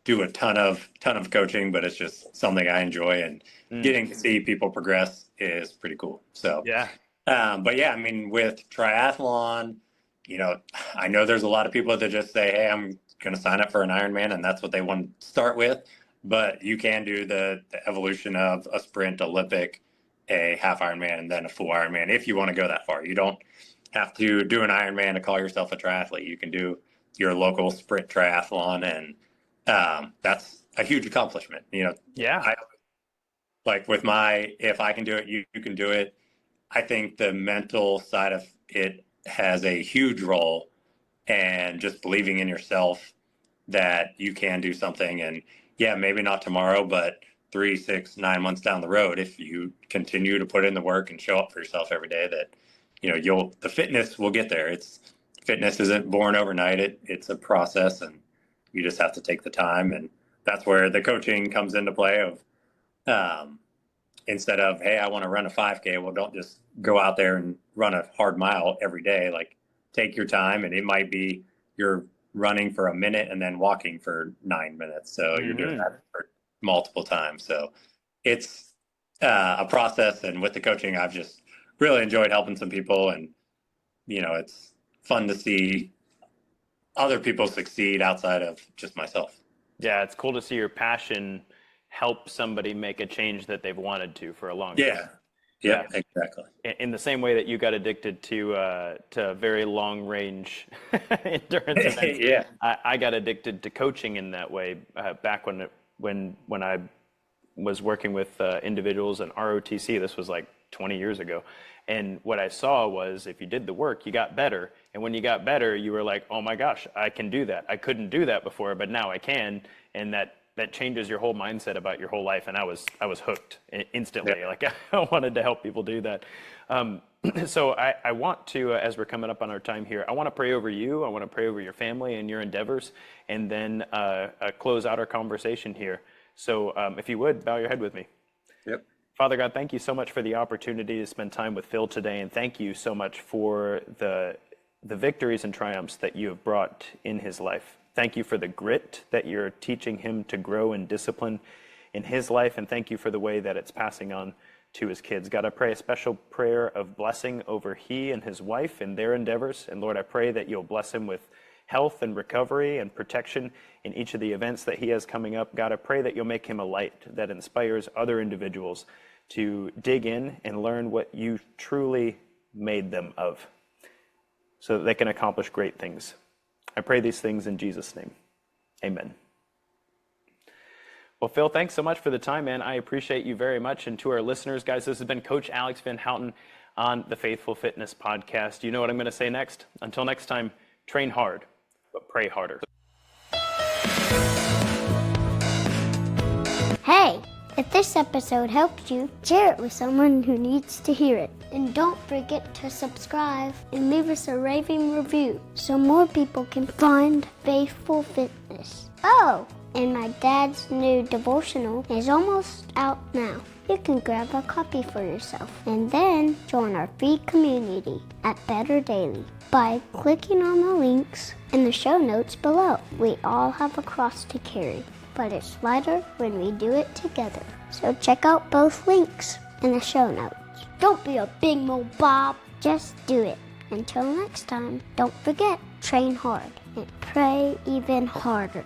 do a ton of coaching, but it's just something I enjoy, and getting to see people progress is pretty cool. So yeah. But yeah, I mean, with triathlon, I know there's a lot of people that just say, hey, I'm going to sign up for an Ironman, and that's what they want to start with. But you can do the evolution of a sprint, Olympic, a half Ironman, and then a full Ironman if you want to go that far. You don't have to do an Ironman to call yourself a triathlete. You can do your local sprint triathlon, and that's a huge accomplishment. Yeah. Like with if I can do it, you can do it. I think the mental side of it has a huge role, and just believing in yourself that you can do something. And yeah, maybe not tomorrow, but 3, 6, 9 months down the road, if you continue to put in the work and show up for yourself every day, that, the fitness will get there. Fitness isn't born overnight. It's a process, and you just have to take the time and that's where the coaching comes into play of, instead of, hey, I want to run a 5K. Well, don't just go out there and run a hard mile every day. Like, take your time, and it might be you're running for a minute and then walking for 9 minutes. So you're doing that for multiple times. So it's a process. And with the coaching, I've just really enjoyed helping some people. And, it's fun to see other people succeed outside of just myself. Yeah, it's cool to see your passion help somebody make a change that they've wanted to for a long time. Yeah, exactly. In the same way that you got addicted to very long range endurance events, Yeah. I got addicted to coaching in that way back when I was working with individuals in ROTC. This was like 20 years ago. And what I saw was if you did the work, you got better. And when you got better, you were like, oh my gosh, I can do that. I couldn't do that before, but now I can. And that changes your whole mindset about your whole life. And I was hooked instantly. Yeah. Like I wanted to help people do that. So I want to, as we're coming up on our time here, I want to pray over you. I want to pray over your family and your endeavors, and then close out our conversation here. So if you would, bow your head with me. Yep. Father God, thank you so much for the opportunity to spend time with Phil today, and thank you so much for the victories and triumphs that you have brought in his life. Thank you for the grit that you're teaching him to grow in discipline in his life, and thank you for the way that it's passing on to his kids. God, I pray a special prayer of blessing over he and his wife and their endeavors, and Lord, I pray that you'll bless him with health and recovery and protection in each of the events that he has coming up. God, I pray that you'll make him a light that inspires other individuals to dig in and learn what you truly made them of, so that they can accomplish great things. I pray these things in Jesus' name. Amen. Well, Phil, thanks so much for the time, man. I appreciate you very much. And to our listeners, guys, this has been Coach Alex Van Houten on the Faithful Fitness Podcast. You know what I'm going to say next? Until next time, train hard, but pray harder. Hey, if this episode helped you, share it with someone who needs to hear it. And don't forget to subscribe and leave us a raving review so more people can find Faithful Fitness. Oh, and my dad's new devotional is almost out now. You can grab a copy for yourself and then join our free community at Better Daily by clicking on the links in the show notes below. We all have a cross to carry, but it's lighter when we do it together. So check out both links in the show notes. Don't be a big mo Bob, just do it. Until next time, don't forget, train hard and pray even harder.